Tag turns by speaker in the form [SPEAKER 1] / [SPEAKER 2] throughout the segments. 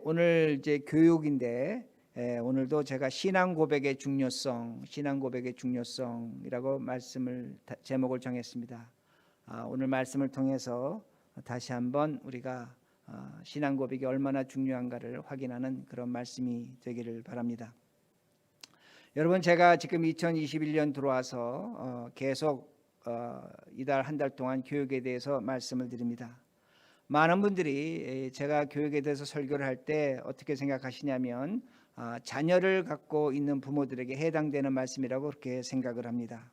[SPEAKER 1] 오늘 이제 교육인데, 오늘도 제가 신앙 고백의 중요성이라고 제목을 정했습니다. 오늘 말씀을 통해서 다시 한번 우리가 신앙 고백이 얼마나 중요한가를 확인하는 그런 말씀이 되기를 바랍니다. 여러분, 제가 지금 2021년 들어와서 계속 이달 한 달 동안 교육에 대해서 말씀을 드립니다. 많은 분들이 제가 교육에 대해서 설교를 할 때 어떻게 생각하시냐면 자녀를 갖고 있는 부모들에게 해당되는 말씀이라고 그렇게 생각을 합니다.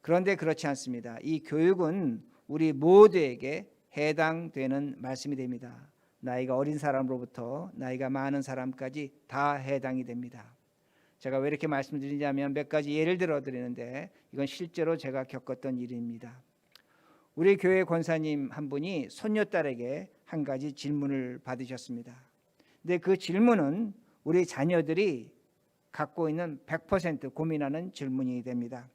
[SPEAKER 1] 그런데 그렇지 않습니다. 이 교육은 우리 모두에게 해당되는 말씀이 됩니다. 나이가 어린 사람으로부터 나이가 많은 사람까지 다 해당이 됩니다. 제가 왜 이렇게 말씀드리냐면 몇 가지 예를 들어 드리는데 이건 실제로 제가 겪었던 일입니다. 우리 교회 권사님 한 분이 손녀딸에게 한 가지 질문을 받으셨습니다. 근데 그 질문은 우리 자녀들이 갖고 있는 100% 고민하는 질문이 됩니다.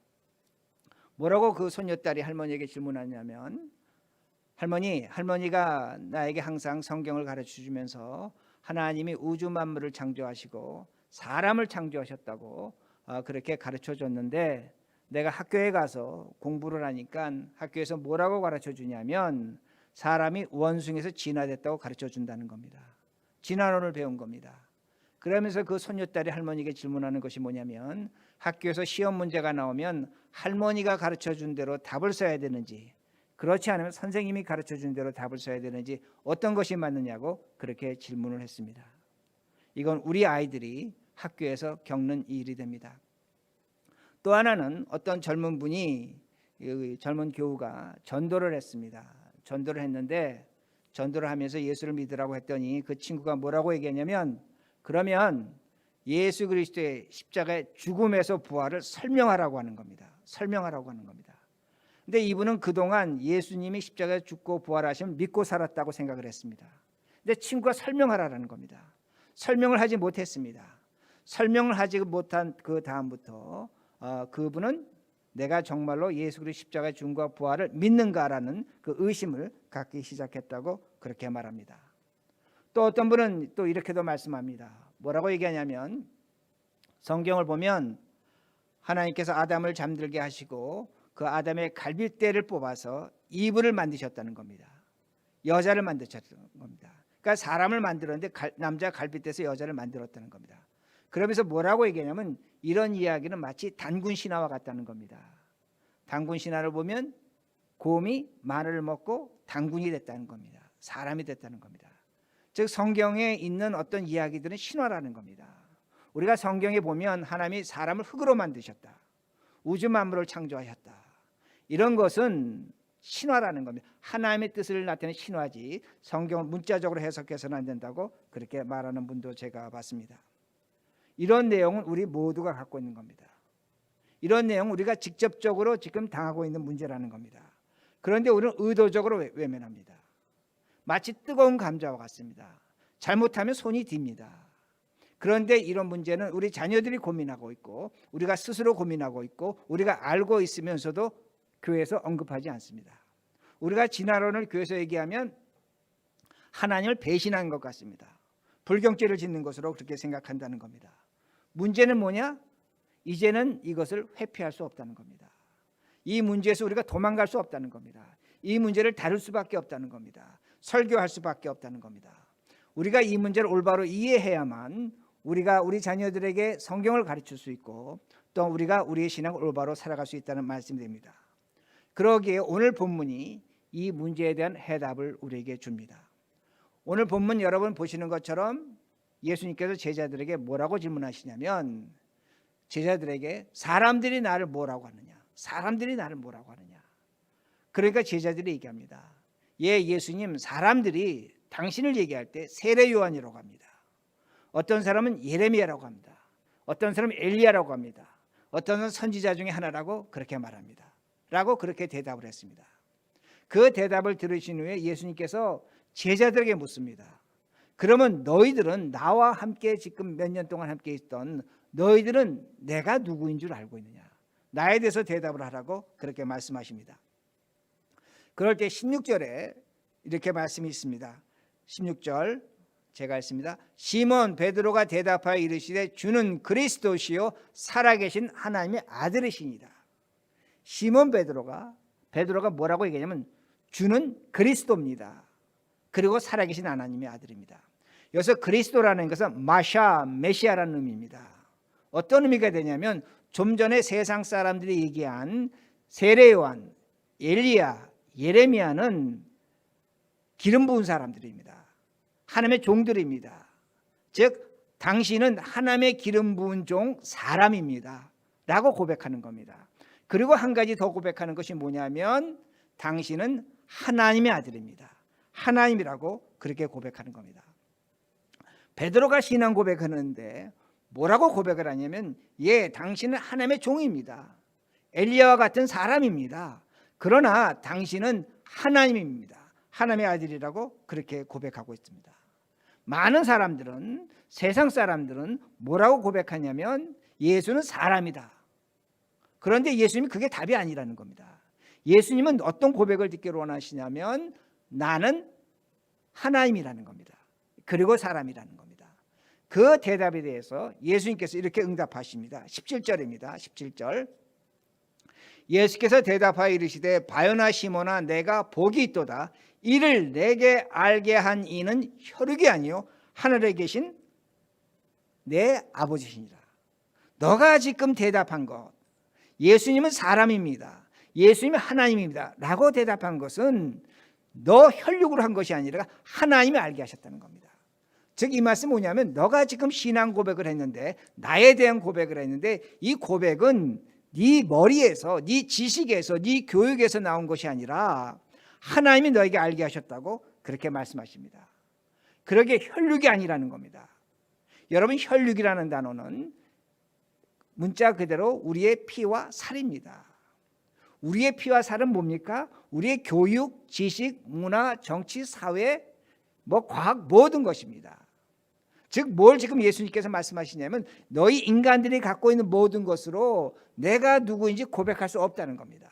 [SPEAKER 1] 뭐라고 그 손녀딸이 할머니에게 질문하냐면, 할머니가 나에게 항상 성경을 가르쳐 주면서 하나님이 우주 만물을 창조하시고 사람을 창조하셨다고 그렇게 가르쳐 줬는데, 내가 학교에 가서 공부를 하니까 학교에서 뭐라고 가르쳐 주냐면 사람이 원숭이에서 진화됐다고 가르쳐 준다는 겁니다. 진화론을 배운 겁니다. 그러면서 그 손녀딸이 할머니에게 질문하는 것이 뭐냐면, 학교에서 시험 문제가 나오면 할머니가 가르쳐 준 대로 답을 써야 되는지, 그렇지 않으면 선생님이 가르쳐 준 대로 답을 써야 되는지, 어떤 것이 맞느냐고 그렇게 질문을 했습니다. 이건 우리 아이들이 학교에서 겪는 일이 됩니다. 또 하나는 어떤 젊은 교우가 전도를 했습니다. 전도를 했는데, 전도를 하면서 예수를 믿으라고 했더니 그 친구가 뭐라고 얘기했냐면, 그러면 예수 그리스도의 십자가의 죽음에서 부활을 설명하라고 하는 겁니다. 근데 이분은 그동안 예수님이 십자가에 죽고 부활하시면 믿고 살았다고 생각을 했습니다. 근데 친구가 설명하라는 겁니다. 설명을 하지 못했습니다. 설명을 하지 못한 그 다음부터 그분은 내가 정말로 예수 그리스도 십자가의 죽음과 부활을 믿는가라는 그 의심을 갖기 시작했다고 그렇게 말합니다. 또 어떤 분은 또 이렇게도 말씀합니다. 뭐라고 얘기하냐면, 성경을 보면 하나님께서 아담을 잠들게 하시고 그 아담의 갈빗대를 뽑아서 이브를 만드셨다는 겁니다. 여자를 만드셨다는 겁니다. 그러니까 사람을 만들었는데 남자 갈빗대에서 여자를 만들었다는 겁니다. 그러면서 뭐라고 얘기하냐면, 이런 이야기는 마치 단군 신화와 같다는 겁니다. 단군 신화를 보면 곰이 마늘을 먹고 단군이 됐다는 겁니다. 사람이 됐다는 겁니다. 즉 성경에 있는 어떤 이야기들은 신화라는 겁니다. 우리가 성경에 보면 하나님이 사람을 흙으로 만드셨다, 우주 만물을 창조하셨다, 이런 것은 신화라는 겁니다. 하나님의 뜻을 나타내는 신화지 성경을 문자적으로 해석해서는 안 된다고 그렇게 말하는 분도 제가 봤습니다. 이런 내용은 우리 모두가 갖고 있는 겁니다. 이런 내용은 우리가 직접적으로 지금 당하고 있는 문제라는 겁니다. 그런데 우리는 의도적으로 외면합니다. 마치 뜨거운 감자와 같습니다. 잘못하면 손이 딥니다. 그런데 이런 문제는 우리 자녀들이 고민하고 있고 우리가 스스로 고민하고 있고 우리가 알고 있으면서도 교회에서 언급하지 않습니다. 우리가 진화론을 교회에서 얘기하면 하나님을 배신한 것 같습니다. 불경죄를 짓는 것으로 그렇게 생각한다는 겁니다. 문제는 뭐냐? 이제는 이것을 회피할 수 없다는 겁니다. 이 문제에서 우리가 도망갈 수 없다는 겁니다. 이 문제를 다룰 수밖에 없다는 겁니다. 설교할 수밖에 없다는 겁니다. 우리가 이 문제를 올바로 이해해야만 우리가 우리 자녀들에게 성경을 가르칠 수 있고 또 우리가 우리의 신앙을 올바로 살아갈 수 있다는 말씀이 됩니다. 그러기에 오늘 본문이 이 문제에 대한 해답을 우리에게 줍니다. 오늘 본문 여러분 보시는 것처럼 예수님께서 제자들에게 뭐라고 질문하시냐면, 제자들에게 사람들이 나를 뭐라고 하느냐, 그러니까 제자들이 얘기합니다. 예수님, 사람들이 당신을 얘기할 때 세례 요한이라고 합니다. 어떤 사람은 예레미야라고 합니다. 어떤 사람은 엘리야라고 합니다. 어떤 사람은 선지자 중에 하나라고 그렇게 말합니다. 라고 그렇게 대답을 했습니다. 그 대답을 들으신 후에 예수님께서 제자들에게 묻습니다. 그러면 너희들은, 나와 함께 지금 몇 년 동안 함께 있던 너희들은 내가 누구인 줄 알고 있느냐, 나에 대해서 대답을 하라고 그렇게 말씀하십니다. 그럴 때 16절에 이렇게 말씀이 있습니다. 16절 제가 했습니다. 시몬 베드로가 대답하여 이르시되 주는 그리스도시요 살아계신 하나님의 아들이시니라. 시몬 베드로가 뭐라고 얘기하냐면 주는 그리스도입니다. 그리고 살아계신 하나님의 아들입니다. 여기서 그리스도라는 것은 메시아라는 의미입니다. 어떤 의미가 되냐면 좀 전에 세상 사람들이 얘기한 세례요한, 엘리야, 예레미야는 기름 부은 사람들입니다. 하나님의 종들입니다. 즉 당신은 하나님의 기름 부은 종 사람입니다 라고 고백하는 겁니다. 그리고 한 가지 더 고백하는 것이 뭐냐면 당신은 하나님의 아들입니다. 하나님이라고 그렇게 고백하는 겁니다. 베드로가 신앙 고백하는데 뭐라고 고백을 하냐면 당신은 하나님의 종입니다. 엘리야와 같은 사람입니다. 그러나 당신은 하나님입니다. 하나님의 아들이라고 그렇게 고백하고 있습니다. 많은 사람들은, 세상 사람들은 뭐라고 고백하냐면 예수는 사람이다. 그런데 예수님이 그게 답이 아니라는 겁니다. 예수님은 어떤 고백을 듣기를 원하시냐면 나는 하나님이라는 겁니다. 그리고 사람이라는 겁니다. 그 대답에 대해서 예수님께서 이렇게 응답하십니다. 17절입니다. 17절. 예수께서 대답하여 이르시되 바요나 시몬아 내가 복이 있도다. 이를 내게 알게 한 이는 혈육이 아니요 하늘에 계신 내 아버지시니라. 너가 지금 대답한 것, 예수님은 사람입니다. 예수님은 하나님입니다 라고 대답한 것은 너 혈육으로 한 것이 아니라 하나님이 알게 하셨다는 겁니다. 즉 이 말씀은 뭐냐면 너가 지금 신앙 고백을 했는데, 나에 대한 고백을 했는데 이 고백은 네 머리에서, 네 지식에서, 네 교육에서 나온 것이 아니라 하나님이 너에게 알게 하셨다고 그렇게 말씀하십니다. 그러게 혈육이 아니라는 겁니다. 여러분, 혈육이라는 단어는 문자 그대로 우리의 피와 살입니다. 우리의 피와 살은 뭡니까? 우리의 교육, 지식, 문화, 정치, 사회, 과학 모든 것입니다. 즉 뭘 지금 예수님께서 말씀하시냐면 너희 인간들이 갖고 있는 모든 것으로 내가 누구인지 고백할 수 없다는 겁니다.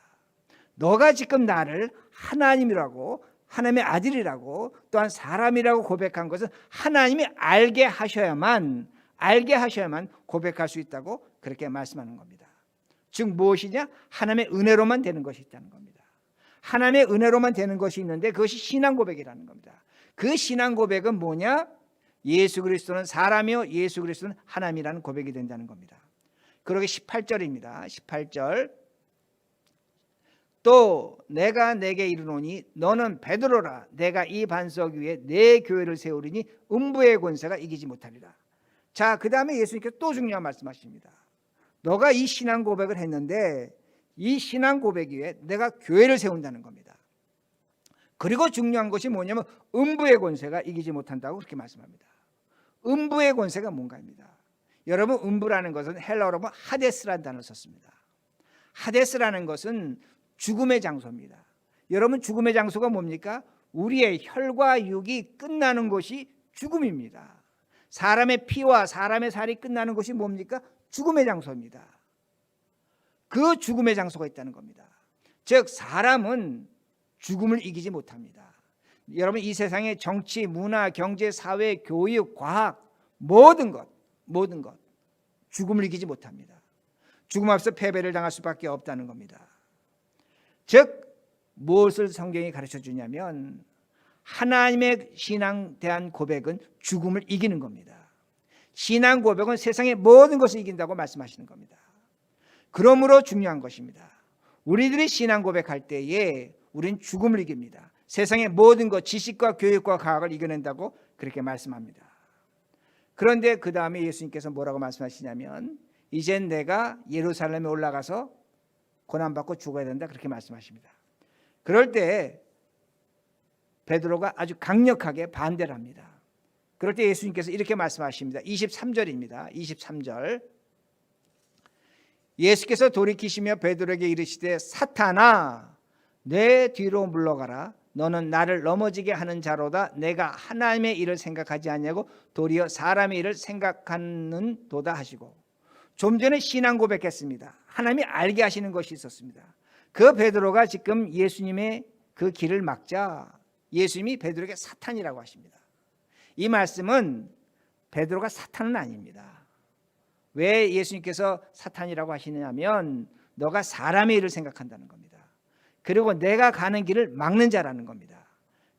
[SPEAKER 1] 너가 지금 나를 하나님이라고, 하나님의 아들이라고, 또한 사람이라고 고백한 것은 하나님이 알게 하셔야만 고백할 수 있다고 그렇게 말씀하는 겁니다. 즉 무엇이냐? 하나님의 은혜로만 되는 것이 있다는 겁니다. 하나님의 은혜로만 되는 것이 있는데 그것이 신앙 고백이라는 겁니다. 그 신앙 고백은 뭐냐? 예수 그리스도는 사람이요 예수 그리스도는 하나님이라는 고백이 된다는 겁니다. 그러게 18절입니다. 18절. 또 내가 내게 이르노니 너는 베드로라. 내가 이 반석 위에 내 교회를 세우리니 음부의 권세가 이기지 못하리라. 자, 그 다음에 예수님께서 또 중요한 말씀하십니다. 너가 이 신앙 고백을 했는데 이 신앙 고백 위에 내가 교회를 세운다는 겁니다. 그리고 중요한 것이 뭐냐면 음부의 권세가 이기지 못한다고 그렇게 말씀합니다. 음부의 권세가 뭔가입니다. 여러분, 음부라는 것은 헬라어로 보면 하데스라는 단어를 썼습니다. 하데스라는 것은 죽음의 장소입니다. 여러분, 죽음의 장소가 뭡니까? 우리의 혈과 육이 끝나는 곳이 죽음입니다. 사람의 피와 사람의 살이 끝나는 곳이 뭡니까? 죽음의 장소입니다. 그 죽음의 장소가 있다는 겁니다. 즉 사람은 죽음을 이기지 못합니다. 여러분, 이 세상의 정치, 문화, 경제, 사회, 교육, 과학 모든 것 죽음을 이기지 못합니다. 죽음 앞에서 패배를 당할 수밖에 없다는 겁니다. 즉 무엇을 성경이 가르쳐 주냐면 하나님의 신앙에 대한 고백은 죽음을 이기는 겁니다. 신앙 고백은 세상의 모든 것을 이긴다고 말씀하시는 겁니다. 그러므로 중요한 것입니다. 우리들이 신앙 고백할 때에 우리는 죽음을 이깁니다. 세상의 모든 것, 지식과 교육과 과학을 이겨낸다고 그렇게 말씀합니다. 그런데 그 다음에 예수님께서 뭐라고 말씀하시냐면 이젠 내가 예루살렘에 올라가서 고난받고 죽어야 된다 그렇게 말씀하십니다. 그럴 때 베드로가 아주 강력하게 반대를 합니다. 그럴 때 예수님께서 이렇게 말씀하십니다. 23절입니다. 23절. 예수께서 돌이키시며 베드로에게 이르시되 사탄아 내 뒤로 물러가라. 너는 나를 넘어지게 하는 자로다. 내가 하나님의 일을 생각하지 않냐고 도리어 사람의 일을 생각하는 도다 하시고. 좀 전에 신앙 고백했습니다. 하나님이 알게 하시는 것이 있었습니다. 그 베드로가 지금 예수님의 그 길을 막자 예수님이 베드로에게 사탄이라고 하십니다. 이 말씀은 베드로가 사탄은 아닙니다. 왜 예수님께서 사탄이라고 하시냐면 너가 사람의 일을 생각한다는 겁니다. 그리고 내가 가는 길을 막는 자라는 겁니다.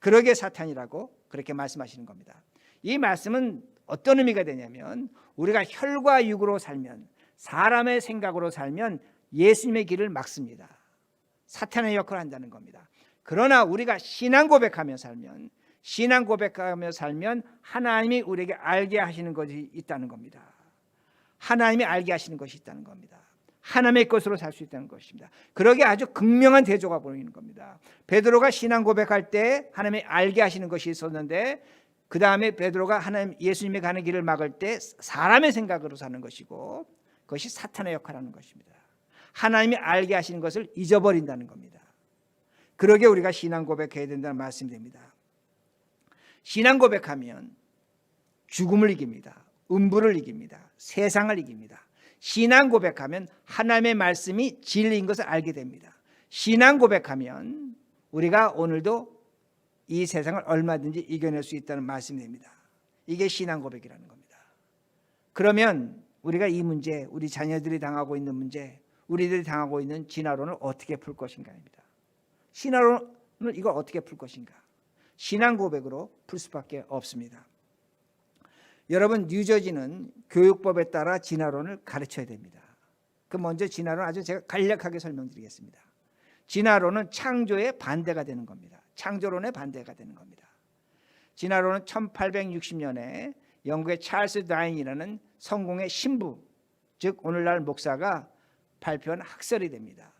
[SPEAKER 1] 그러게 사탄이라고 그렇게 말씀하시는 겁니다. 이 말씀은 어떤 의미가 되냐면 우리가 혈과 육으로 살면, 사람의 생각으로 살면 예수님의 길을 막습니다. 사탄의 역할을 한다는 겁니다. 그러나 우리가 신앙 고백하며 살면, 신앙 고백하며 살면 하나님이 우리에게 알게 하시는 것이 있다는 겁니다. 하나님이 알게 하시는 것이 있다는 겁니다. 하나님의 것으로 살 수 있다는 것입니다. 그러게 아주 극명한 대조가 보이는 겁니다. 베드로가 신앙 고백할 때 하나님이 알게 하시는 것이 있었는데, 그 다음에 베드로가 하나님 예수님이 가는 길을 막을 때 사람의 생각으로 사는 것이고, 그것이 사탄의 역할을 하는 것입니다. 하나님이 알게 하시는 것을 잊어버린다는 겁니다. 그러게 우리가 신앙 고백해야 된다는 말씀입니다. 신앙 고백하면 죽음을 이깁니다. 음부를 이깁니다. 세상을 이깁니다. 신앙 고백하면 하나님의 말씀이 진리인 것을 알게 됩니다. 신앙 고백하면 우리가 오늘도 이 세상을 얼마든지 이겨낼 수 있다는 말씀입니다. 이게 신앙 고백이라는 겁니다. 그러면 우리가 이 문제, 우리 자녀들이 당하고 있는 문제, 우리들이 당하고 있는 진화론을 어떻게 풀 것인가입니다. 진화론을 이걸 어떻게 풀 것인가? 신앙 고백으로 풀 수밖에 없습니다. 여러분, 뉴저지는 교육법에 따라 진화론을 가르쳐야 됩니다. 그 먼저 진화론 아주 제가 간략하게 설명드리겠습니다. 진화론은 창조의 반대가 되는 겁니다. 창조론의 반대가 되는 겁니다. 진화론은 1860년에 영국의 찰스 다윈이라는 성공의 신부, 즉 오늘날 목사가 발표한 학설이 됩니다.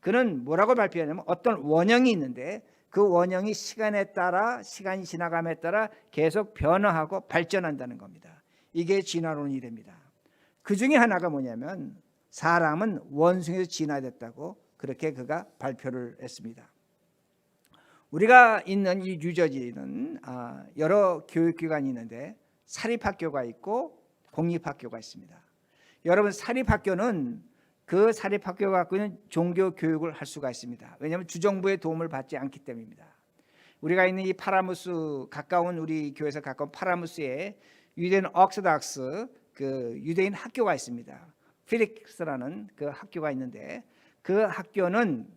[SPEAKER 1] 그는 뭐라고 발표하냐면 어떤 원형이 있는데 그 원형이 시간에 따라, 시간이 지나감에 따라 계속 변화하고 발전한다는 겁니다. 이게 진화론이 됩니다. 그 중에 하나가 뭐냐면 사람은 원숭이에서 진화됐다고 그렇게 그가 발표를 했습니다. 우리가 있는 이 뉴저지는 여러 교육기관이 있는데 사립학교가 있고 공립학교가 있습니다. 여러분, 사립학교는 그 사립학교가 갖고 있는 종교 교육을 할 수가 있습니다. 왜냐하면 주정부의 도움을 받지 않기 때문입니다. 우리가 있는 이 파라무스, 가까운 우리 교회에서 가까운 파라무스에 유대인 옥스닥스 그 유대인 학교가 있습니다. 필릭스라는 그 학교가 있는데 그 학교는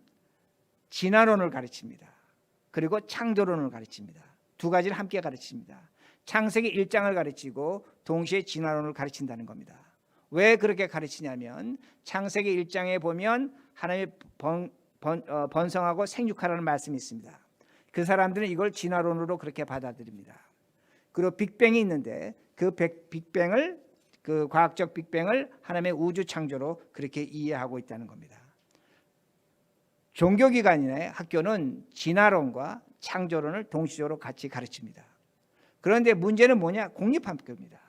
[SPEAKER 1] 진화론을 가르칩니다. 그리고 창조론을 가르칩니다. 두 가지를 함께 가르칩니다. 창세기 1장을 가르치고 동시에 진화론을 가르친다는 겁니다. 왜 그렇게 가르치냐면 창세기 1장에 보면 하나님이 번성하고 생육하라는 말씀이 있습니다. 그 사람들은 이걸 진화론으로 그렇게 받아들입니다. 그리고 빅뱅이 있는데 그 빅뱅을, 그 과학적 빅뱅을 하나님의 우주 창조로 그렇게 이해하고 있다는 겁니다. 종교기관이나 학교는 진화론과 창조론을 동시적으로 같이 가르칩니다. 그런데 문제는 뭐냐? 공립학교입니다.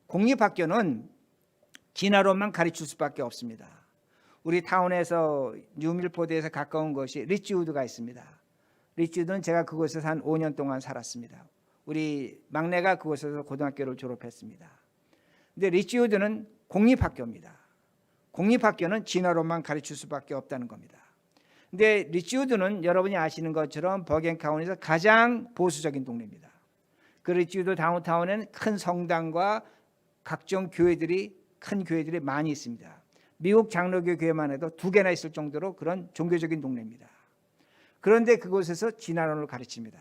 [SPEAKER 1] 공립학교는 진화론만 가르칠 수밖에 없습니다. 우리 타운에서 뉴밀포드에서 가까운 것이 리치우드가 있습니다. 리치우드는 제가 그곳에서 한 5년 동안 살았습니다. 우리 막내가 그곳에서 고등학교를 졸업했습니다. 근데 리치우드는 공립학교입니다. 공립학교는 진화론만 가르칠 수밖에 없다는 겁니다. 근데 리치우드는 여러분이 아시는 것처럼 버겐카운에서 가장 보수적인 동네입니다. 그 리치우드 다운타운에는 큰 성당과 각종 교회들이, 큰 교회들이 많이 있습니다. 미국 장로교 교회만 해도 2개나 있을 정도로 그런 종교적인 동네입니다. 그런데 그곳에서 진화론을 가르칩니다.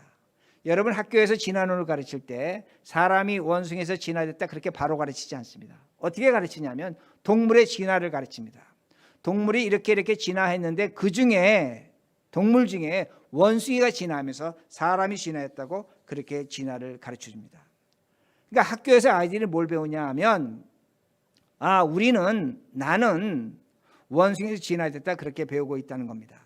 [SPEAKER 1] 여러분, 학교에서 진화론을 가르칠 때 사람이 원숭이에서 진화됐다 그렇게 바로 가르치지 않습니다. 어떻게 가르치냐면 동물의 진화를 가르칩니다. 동물이 이렇게 진화했는데 그 중에, 동물 중에 원숭이가 진화하면서 사람이 진화했다고 그렇게 진화를 가르쳐줍니다. 그러니까 학교에서 아이들이 뭘 배우냐 하면 나는 원숭이에서 진화됐다 그렇게 배우고 있다는 겁니다.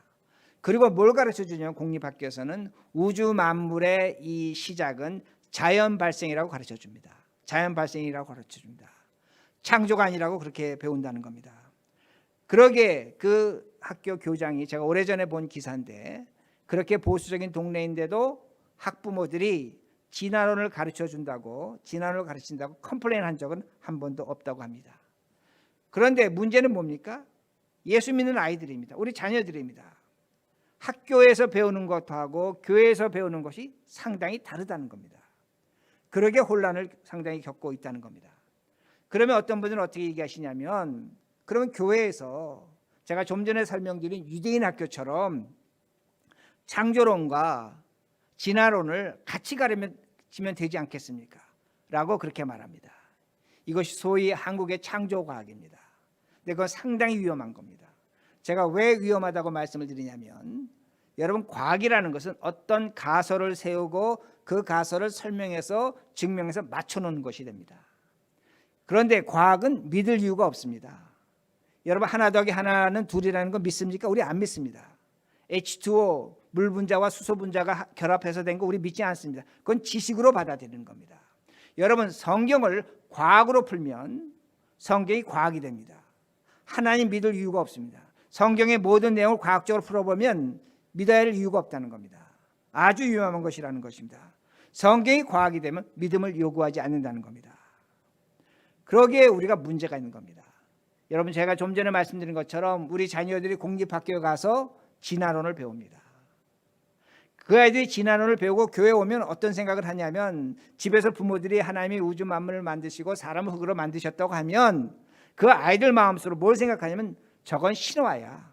[SPEAKER 1] 그리고 뭘 가르쳐주냐면 공립학교에서는 우주 만물의 이 시작은 자연 발생이라고 가르쳐줍니다. 자연 발생이라고 가르쳐줍니다. 창조가 아니라고 그렇게 배운다는 겁니다. 그러게 그 학교 교장이, 제가 오래전에 본 기사인데, 그렇게 보수적인 동네인데도 학부모들이 진화론을 가르쳐준다고, 진화론을 가르친다고 컴플레인 한 적은 한 번도 없다고 합니다. 그런데 문제는 뭡니까? 예수 믿는 아이들입니다. 우리 자녀들입니다. 학교에서 배우는 것하고 교회에서 배우는 것이 상당히 다르다는 겁니다. 그러게 혼란을 상당히 겪고 있다는 겁니다. 그러면 어떤 분들은 어떻게 얘기하시냐면, 그러면 교회에서 제가 좀 전에 설명드린 유대인 학교처럼 창조론과 진화론을 같이 가르치면 되지 않겠습니까? 라고 그렇게 말합니다. 이것이 소위 한국의 창조과학입니다. 근데 그건 상당히 위험한 겁니다. 제가 왜 위험하다고 말씀을 드리냐면, 여러분, 과학이라는 것은 어떤 가설을 세우고 그 가설을 설명해서 증명해서 맞춰놓는 것이 됩니다. 그런데 과학은 믿을 이유가 없습니다. 여러분, 하나 더하기 하나는 둘이라는 거 믿습니까? 우리 안 믿습니다. H2O, 물 분자와 수소 분자가 결합해서 된 거 우리 믿지 않습니다. 그건 지식으로 받아들이는 겁니다. 여러분, 성경을 과학으로 풀면 성경이 과학이 됩니다. 하나님 믿을 이유가 없습니다. 성경의 모든 내용을 과학적으로 풀어보면 믿어야 할 이유가 없다는 겁니다. 아주 위험한 것이라는 것입니다. 성경이 과학이 되면 믿음을 요구하지 않는다는 겁니다. 그러기에 우리가 문제가 있는 겁니다. 여러분, 제가 좀 전에 말씀드린 것처럼 우리 자녀들이 공립학교에 가서 진화론을 배웁니다. 그 아이들이 진화론을 배우고 교회에 오면 어떤 생각을 하냐면, 집에서 부모들이 하나님이 우주 만물을 만드시고 사람을 흙으로 만드셨다고 하면 그 아이들 마음속으로 뭘 생각하냐면, 저건 신화야,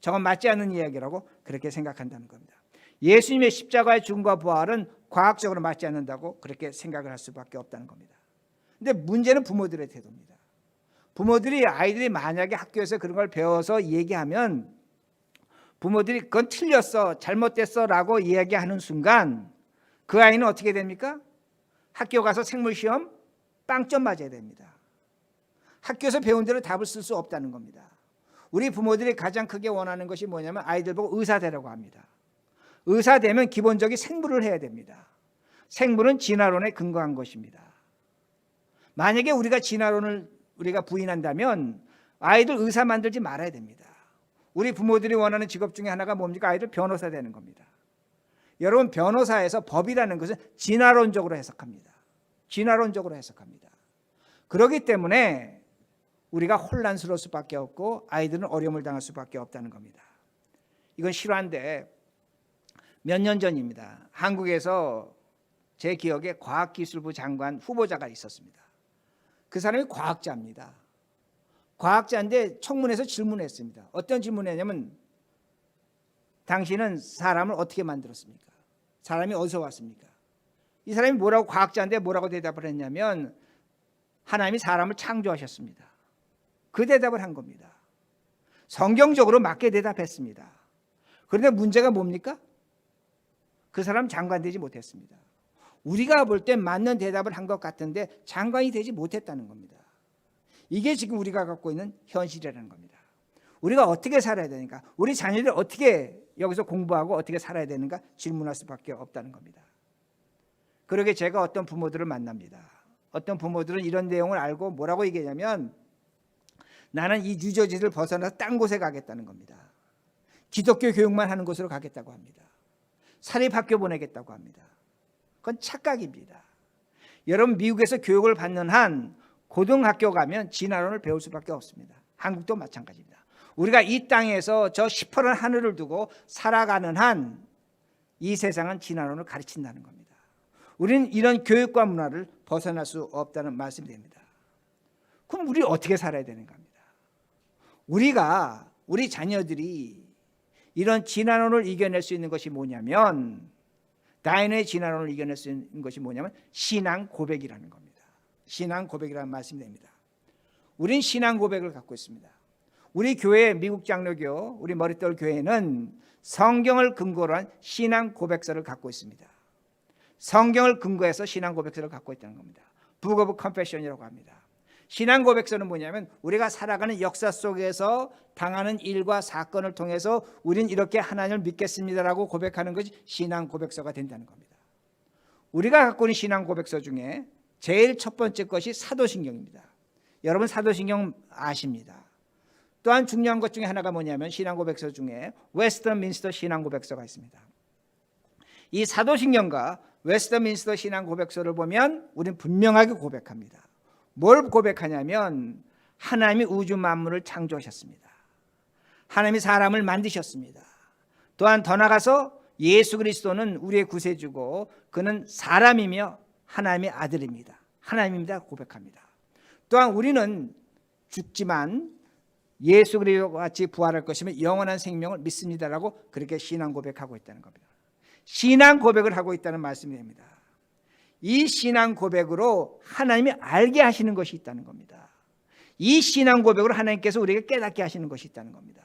[SPEAKER 1] 저건 맞지 않는 이야기라고 그렇게 생각한다는 겁니다. 예수님의 십자가의 죽음과 부활은 과학적으로 맞지 않는다고 그렇게 생각을 할 수밖에 없다는 겁니다. 근데 문제는 부모들의 태도입니다. 부모들이 아이들이 만약에 학교에서 그런 걸 배워서 얘기하면 부모들이 그건 틀렸어, 잘못됐어 라고 이야기하는 순간 그 아이는 어떻게 됩니까? 학교 가서 생물시험 빵점 맞아야 됩니다. 학교에서 배운 대로 답을 쓸 수 없다는 겁니다. 우리 부모들이 가장 크게 원하는 것이 뭐냐면 아이들 보고 의사 되라고 합니다. 의사 되면 기본적인 생물을 해야 됩니다. 생물은 진화론에 근거한 것입니다. 만약에 우리가 진화론을 우리가 부인한다면 아이들 의사 만들지 말아야 됩니다. 우리 부모들이 원하는 직업 중에 하나가 뭡니까? 아이들 변호사 되는 겁니다. 여러분, 변호사에서 법이라는 것은 진화론적으로 해석합니다. 진화론적으로 해석합니다. 그렇기 때문에 우리가 혼란스러울 수밖에 없고 아이들은 어려움을 당할 수밖에 없다는 겁니다. 이건 실화인데 몇 년 전입니다. 한국에서 제 기억에 과학기술부 장관 후보자가 있었습니다. 그 사람이 과학자입니다. 과학자인데 청문회에서 질문했습니다. 어떤 질문했냐면, 당신은 사람을 어떻게 만들었습니까? 사람이 어디서 왔습니까? 이 사람이 뭐라고, 과학자인데 뭐라고 대답을 했냐면, 하나님이 사람을 창조하셨습니다. 그 대답을 한 겁니다. 성경적으로 맞게 대답했습니다. 그런데 문제가 뭡니까? 그 사람 장관 되지 못했습니다. 우리가 볼 땐 맞는 대답을 한 것 같은데 장관이 되지 못했다는 겁니다. 이게 지금 우리가 갖고 있는 현실이라는 겁니다. 우리가 어떻게 살아야 되는가? 우리 자녀들이 어떻게 여기서 공부하고 어떻게 살아야 되는가? 질문할 수밖에 없다는 겁니다. 그러게 제가 어떤 부모들을 만납니다. 어떤 부모들은 이런 내용을 알고 뭐라고 얘기하냐면, 나는 이 뉴저지를 벗어나서 딴 곳에 가겠다는 겁니다. 기독교 교육만 하는 곳으로 가겠다고 합니다. 사립학교 보내겠다고 합니다. 그건 착각입니다. 여러분, 미국에서 교육을 받는 한 고등학교 가면 진화론을 배울 수밖에 없습니다. 한국도 마찬가지입니다. 우리가 이 땅에서 저 시퍼런 하늘을 두고 살아가는 한 이 세상은 진화론을 가르친다는 겁니다. 우리는 이런 교육과 문화를 벗어날 수 없다는 말씀이 됩니다. 그럼 우리 어떻게 살아야 되는가 합니다. 우리 자녀들이 이런 진화론을 이겨낼 수 있는 것이 뭐냐면, 다인의 진화론을 이겨낼 수 있는 것이 뭐냐면 신앙 고백이라는 겁니다. 신앙 고백이라는 말씀이 됩니다. 우린 신앙 고백을 갖고 있습니다. 우리 교회, 미국 장로교, 우리 머릿돌 교회는 성경을 근거로 한 신앙 고백서를 갖고 있습니다. 성경을 근거해서 신앙 고백서를 갖고 있다는 겁니다. Book of Confession이라고 합니다. 신앙 고백서는 뭐냐면, 우리가 살아가는 역사 속에서 당하는 일과 사건을 통해서 우린 이렇게 하나님을 믿겠습니다라고 고백하는 것이 신앙 고백서가 된다는 겁니다. 우리가 갖고 있는 신앙 고백서 중에 제일 첫 번째 것이 사도신경입니다. 여러분, 사도신경 아십니다. 또한 중요한 것 중에 하나가 뭐냐면, 신앙 고백서 중에 웨스트민스터 신앙 고백서가 있습니다. 이 사도신경과 웨스트민스터 신앙 고백서를 보면 우리는 분명하게 고백합니다. 뭘 고백하냐면, 하나님이 우주 만물을 창조하셨습니다. 하나님이 사람을 만드셨습니다. 또한 더 나아가서 예수 그리스도는 우리의 구세주고 그는 사람이며 하나님의 아들입니다. 하나님입니다. 고백합니다. 또한 우리는 죽지만 예수 그리스도와 같이 부활할 것이며 영원한 생명을 믿습니다라고 그렇게 신앙 고백하고 있다는 겁니다. 신앙 고백을 하고 있다는 말씀입니다. 이 신앙 고백으로 하나님이 알게 하시는 것이 있다는 겁니다. 이 신앙 고백으로 하나님께서 우리에게 깨닫게 하시는 것이 있다는 겁니다.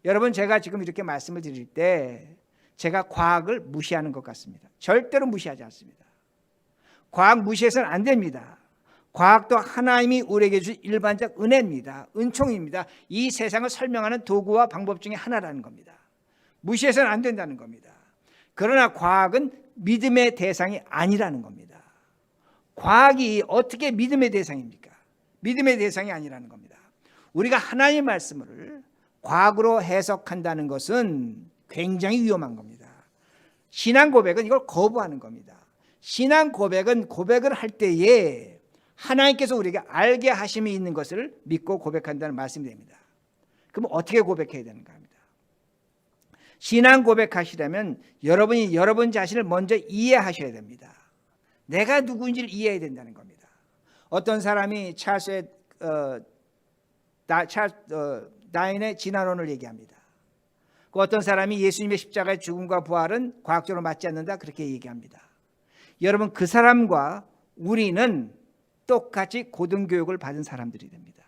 [SPEAKER 1] 여러분, 제가 지금 이렇게 말씀을 드릴 때 제가 과학을 무시하는 것 같습니다. 절대로 무시하지 않습니다. 과학 무시해서는 안 됩니다. 과학도 하나님이 우리에게 주신 일반적 은혜입니다. 은총입니다. 이 세상을 설명하는 도구와 방법 중에 하나라는 겁니다. 무시해서는 안 된다는 겁니다. 그러나 과학은 믿음의 대상이 아니라는 겁니다. 과학이 어떻게 믿음의 대상입니까? 믿음의 대상이 아니라는 겁니다. 우리가 하나님의 말씀을 과학으로 해석한다는 것은 굉장히 위험한 겁니다. 신앙 고백은 이걸 거부하는 겁니다. 신앙 고백은 고백을 할 때에 하나님께서 우리에게 알게 하심이 있는 것을 믿고 고백한다는 말씀이 됩니다. 그럼 어떻게 고백해야 되는가 합니다. 신앙 고백하시려면 여러분이 여러분 자신을 먼저 이해하셔야 됩니다. 내가 누구인지를 이해해야 된다는 겁니다. 어떤 사람이 찰스 다윈의 진화론을 얘기합니다. 그 어떤 사람이 예수님의 십자가의 죽음과 부활은 과학적으로 맞지 않는다 그렇게 얘기합니다. 여러분, 그 사람과 우리는 똑같이 고등교육을 받은 사람들이 됩니다.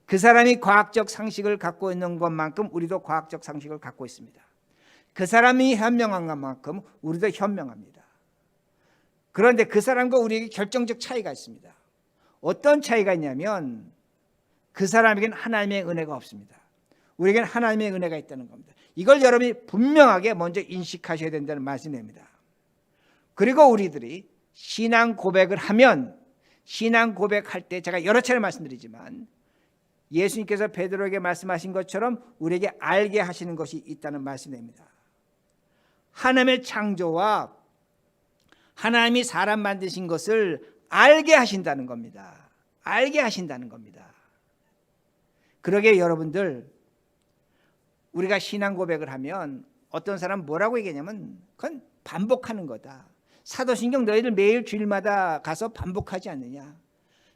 [SPEAKER 1] 그 사람이 과학적 상식을 갖고 있는 것만큼 우리도 과학적 상식을 갖고 있습니다. 그 사람이 현명한 것만큼 우리도 현명합니다. 그런데 그 사람과 우리에게 결정적 차이가 있습니다. 어떤 차이가 있냐면 그 사람에게는 하나님의 은혜가 없습니다. 우리에게는 하나님의 은혜가 있다는 겁니다. 이걸 여러분이 분명하게 먼저 인식하셔야 된다는 말씀입니다. 그리고 우리들이 신앙 고백을 하면 신앙 고백할 때 제가 여러 차례 말씀드리지만 예수님께서 베드로에게 말씀하신 것처럼 우리에게 알게 하시는 것이 있다는 말씀입니다. 하나님의 창조와 하나님이 사람 만드신 것을 알게 하신다는 겁니다. 알게 하신다는 겁니다. 그러게 여러분들, 우리가 신앙 고백을 하면 어떤 사람 뭐라고 얘기하냐면 그건 반복하는 거다. 사도신경 너희들 매일 주일마다 가서 반복하지 않느냐.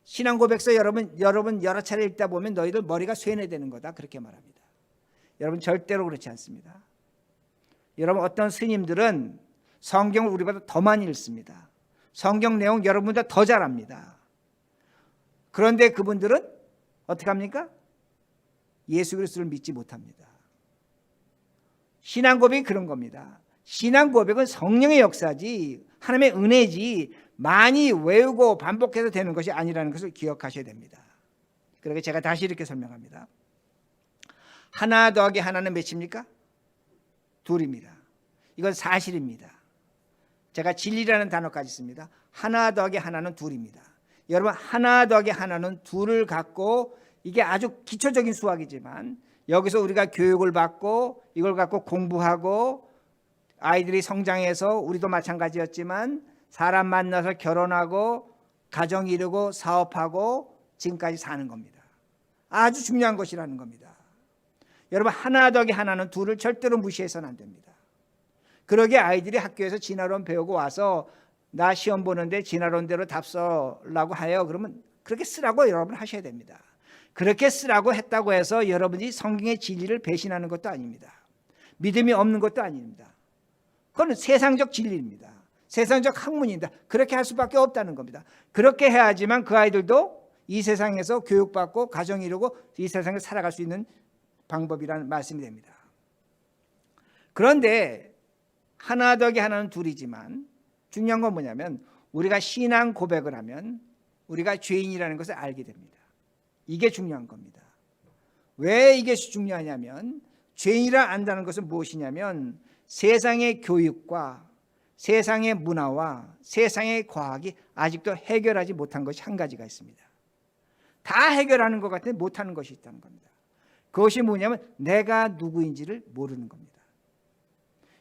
[SPEAKER 1] 신앙 고백서 여러분 여러 차례 읽다 보면 너희들 머리가 쇠뇌되는 거다 그렇게 말합니다. 여러분, 절대로 그렇지 않습니다. 여러분, 어떤 스님들은 성경을 우리보다 더 많이 읽습니다. 성경 내용 여러분보다 더 잘 압니다. 그런데 그분들은 어떻게 합니까? 예수 그리스도를 믿지 못합니다. 신앙 고백이 그런 겁니다. 신앙 고백은 성령의 역사지 하나님의 은혜지 많이 외우고 반복해서 되는 것이 아니라는 것을 기억하셔야 됩니다. 그러게 제가 다시 이렇게 설명합니다. 하나 더하기 하나는 몇입니까? 둘입니다. 이건 사실입니다. 제가 진리라는 단어까지 씁니다. 하나 더하기 하나는 둘입니다. 여러분, 하나 더하기 하나는 둘을 갖고, 이게 아주 기초적인 수학이지만 여기서 우리가 교육을 받고 이걸 갖고 공부하고 아이들이 성장해서 우리도 마찬가지였지만 사람 만나서 결혼하고 가정 이루고 사업하고 지금까지 사는 겁니다. 아주 중요한 것이라는 겁니다. 여러분, 하나 더하기 하나는 둘을 절대로 무시해서는 안 됩니다. 그러게 아이들이 학교에서 진화론 배우고 와서 나 시험 보는데 진화론대로 답 써라고 하여 그러면 그렇게 쓰라고 여러분 하셔야 됩니다. 그렇게 쓰라고 했다고 해서 여러분이 성경의 진리를 배신하는 것도 아닙니다. 믿음이 없는 것도 아닙니다. 그건 세상적 진리입니다. 세상적 학문입니다. 그렇게 할 수밖에 없다는 겁니다. 그렇게 해야지만 그 아이들도 이 세상에서 교육받고 가정 이루고 이 세상에 살아갈 수 있는 방법이라는 말씀이 됩니다. 그런데 하나 더하기 하나는 둘이지만 중요한 건 뭐냐면 우리가 신앙 고백을 하면 우리가 죄인이라는 것을 알게 됩니다. 이게 중요한 겁니다. 왜 이것이 중요하냐면 죄인이라 안다는 것은 무엇이냐면 세상의 교육과 세상의 문화와 세상의 과학이 아직도 해결하지 못한 것이 한 가지가 있습니다. 다 해결하는 것 같은데 못하는 것이 있다는 겁니다. 그것이 뭐냐면 내가 누구인지를 모르는 겁니다.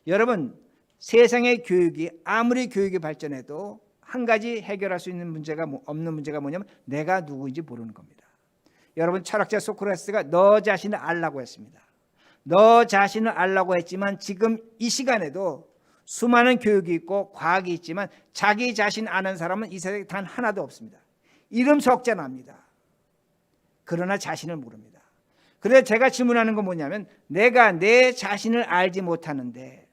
[SPEAKER 1] 여러분, 세상의 교육이 아무리 교육이 발전해도 한 가지 해결할 수 있는 문제가 없는 문제가 뭐냐면 내가 누구인지 모르는 겁니다. 여러분, 철학자 소크라테스가 너 자신을 알라고 했습니다. 너 자신을 알라고 했지만 지금 이 시간에도 수많은 교육이 있고 과학이 있지만 자기 자신 아는 사람은 이 세상에 단 하나도 없습니다. 이름 석자는 압니다. 그러나 자신을 모릅니다. 그래서 제가 질문하는 건 뭐냐면, 내가 내 자신을 알지 못하는데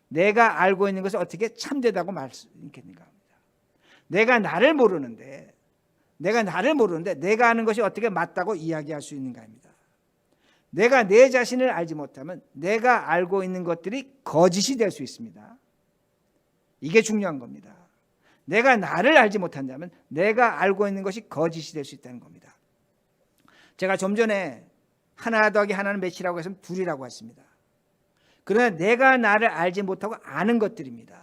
[SPEAKER 1] 내가 알고 있는 것을 어떻게 참되다고 말할 수 있겠는가 합니다. 내가 나를 모르는데 내가 아는 것이 어떻게 맞다고 이야기할 수 있는가 합니다. 내가 내 자신을 알지 못하면 내가 알고 있는 것들이 거짓이 될 수 있습니다. 이게 중요한 겁니다. 내가 나를 알지 못한다면 내가 알고 있는 것이 거짓이 될 수 있다는 겁니다. 제가 좀 전에 하나 더하기 하나는 몇이라고 해서 둘이라고 했습니다. 그러나 내가 나를 알지 못하고 아는 것들입니다.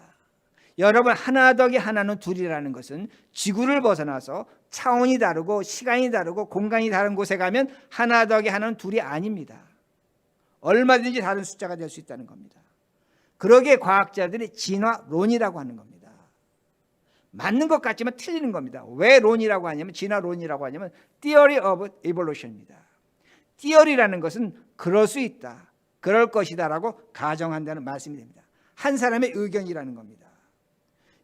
[SPEAKER 1] 여러분, 하나 더하기 하나는 둘이라는 것은 지구를 벗어나서 차원이 다르고 시간이 다르고 공간이 다른 곳에 가면 하나 더하기 하나는 둘이 아닙니다. 얼마든지 다른 숫자가 될 수 있다는 겁니다. 그러기에 과학자들이 진화론이라고 하는 겁니다. 맞는 것 같지만 틀리는 겁니다. 왜 론이라고 하냐면, 진화론이라고 하냐면 Theory of Evolution입니다. Theory라는 것은 그럴 수 있다, 그럴 것이다 라고 가정한다는 말씀이 됩니다. 한 사람의 의견이라는 겁니다.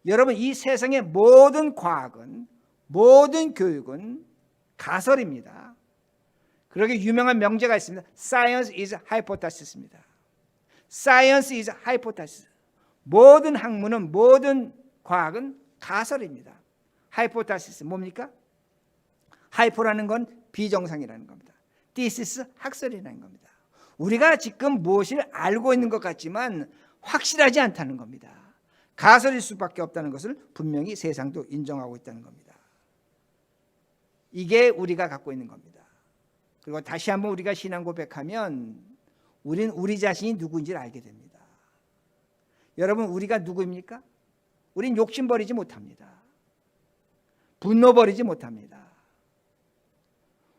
[SPEAKER 1] 여러분, 이 세상의 모든 과학은, 모든 교육은 가설입니다. 그러게 유명한 명제가 있습니다. Science is hypothesis입니다. Science is hypothesis. 모든 학문은, 모든 과학은 가설입니다. hypothesis 뭡니까? hypo라는 건 비정상이라는 겁니다. thesis 학설이라는 겁니다. 우리가 지금 무엇을 알고 있는 것 같지만 확실하지 않다는 겁니다. 가설일 수밖에 없다는 것을 분명히 세상도 인정하고 있다는 겁니다. 이게 우리가 갖고 있는 겁니다. 그리고 다시 한번 우리가 신앙 고백하면 우리는 우리 자신이 누구인지를 알게 됩니다. 여러분, 우리가 누구입니까? 우린 욕심 버리지 못합니다. 분노 버리지 못합니다.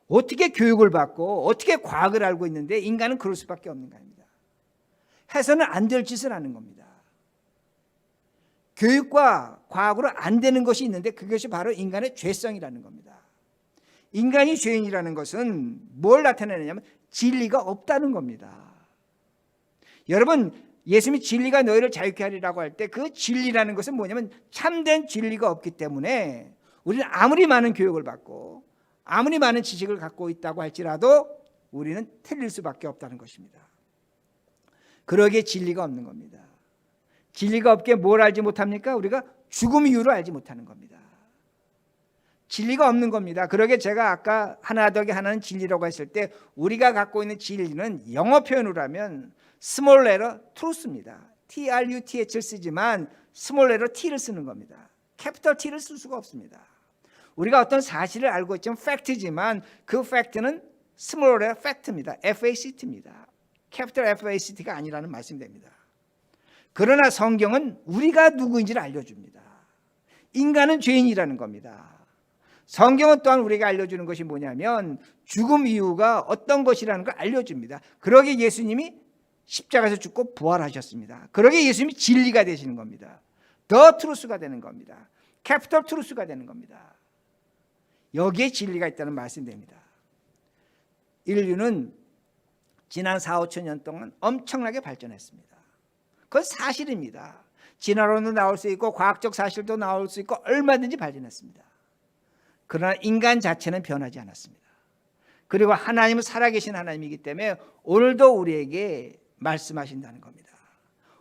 [SPEAKER 1] 어떻게 교육을 받고 어떻게 과학을 알고 있는데 인간은 그럴 수밖에 없는 겁니다. 해서는 안 될 짓을 하는 겁니다. 교육과 과학으로 안 되는 것이 있는데 그것이 바로 인간의 죄성이라는 겁니다. 인간이 죄인이라는 것은 뭘 나타내느냐면 진리가 없다는 겁니다. 여러분, 예수님이 진리가 너희를 자유케 하리라고 할 때 그 진리라는 것은 뭐냐면 참된 진리가 없기 때문에 우리는 아무리 많은 교육을 받고 아무리 많은 지식을 갖고 있다고 할지라도 우리는 틀릴 수밖에 없다는 것입니다. 그러기에 진리가 없는 겁니다. 진리가 없게 뭘 알지 못합니까? 우리가 죽음 이유를 알지 못하는 겁니다. 진리가 없는 겁니다. 그러기에 제가 아까 하나 더하기 하나는 진리라고 했을 때 우리가 갖고 있는 진리는 영어 표현으로 하면 스몰 레터 truth입니다. TRUTH를 쓰지만 스몰 레터 T를 쓰는 겁니다. 캐피털 T를 쓸 수가 없습니다. 우리가 어떤 사실을 알고 있지만 팩트지만 그 팩트는 스몰 레터 팩트입니다. FACT입니다. 캐피털 FACT가 아니라는 말씀이 됩니다. 그러나 성경은 우리가 누구인지를 알려줍니다. 인간은 죄인이라는 겁니다. 성경은 또한 우리가 알려주는 것이 뭐냐면 죽음 이유가 어떤 것이라는 걸 알려줍니다. 그러기에 예수님이 십자가에서 죽고 부활하셨습니다. 그러기에 예수님이 진리가 되시는 겁니다. 더 트루스가 되는 겁니다. 캐피털 트루스가 되는 겁니다. 여기에 진리가 있다는 말씀이 됩니다. 인류는 지난 4, 5천 년 동안 엄청나게 발전했습니다. 그건 사실입니다. 진화론도 나올 수 있고 과학적 사실도 나올 수 있고 얼마든지 발전했습니다. 그러나 인간 자체는 변하지 않았습니다. 그리고 하나님은 살아계신 하나님이기 때문에 오늘도 우리에게 말씀하신다는 겁니다.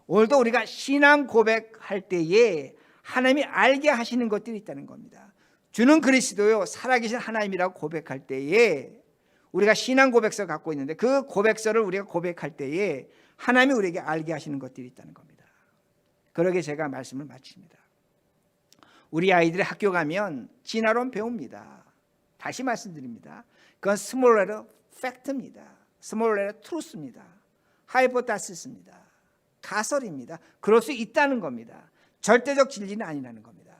[SPEAKER 1] 오늘도 우리가 신앙 고백할 때에 하나님이 알게 하시는 것들이 있다는 겁니다. 주는 그리스도요 살아계신 하나님이라고 고백할 때에 우리가 신앙 고백서 갖고 있는데 그 고백서를 우리가 고백할 때에 하나님이 우리에게 알게 하시는 것들이 있다는 겁니다. 그러게 제가 말씀을 마칩니다. 우리 아이들이 학교 가면 진화론 배웁니다. 다시 말씀드립니다. 그건 스몰 레터 팩트입니다. 스몰 레터 트루스입니다. 하이포타시스입니다. 가설입니다. 그럴 수 있다는 겁니다. 절대적 진리는 아니라는 겁니다.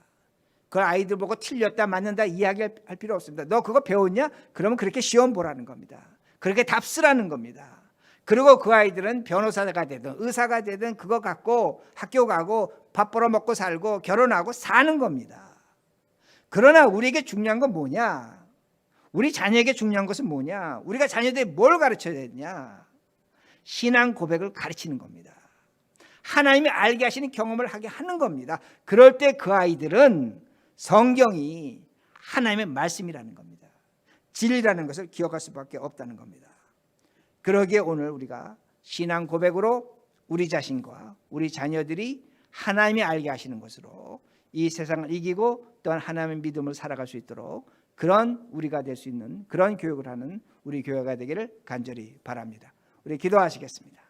[SPEAKER 1] 그 아이들 보고 틀렸다 맞는다 이야기할 필요 없습니다. 너 그거 배웠냐? 그러면 그렇게 시험 보라는 겁니다. 그렇게 답 쓰라는 겁니다. 그리고 그 아이들은 변호사가 되든 의사가 되든 그거 갖고 학교 가고 밥 벌어 먹고 살고 결혼하고 사는 겁니다. 그러나 우리에게 중요한 건 뭐냐? 우리 자녀에게 중요한 것은 뭐냐? 우리가 자녀들이 뭘 가르쳐야 되냐? 신앙 고백을 가르치는 겁니다. 하나님이 알게 하시는 경험을 하게 하는 겁니다. 그럴 때 그 아이들은 성경이 하나님의 말씀이라는 겁니다. 진리라는 것을 기억할 수밖에 없다는 겁니다. 그러기에 오늘 우리가 신앙 고백으로 우리 자신과 우리 자녀들이 하나님이 알게 하시는 것으로 이 세상을 이기고 또한 하나님의 믿음을 살아갈 수 있도록 그런 우리가 될 수 있는 그런 교육을 하는 우리 교회가 되기를 간절히 바랍니다. 우리 기도하시겠습니다.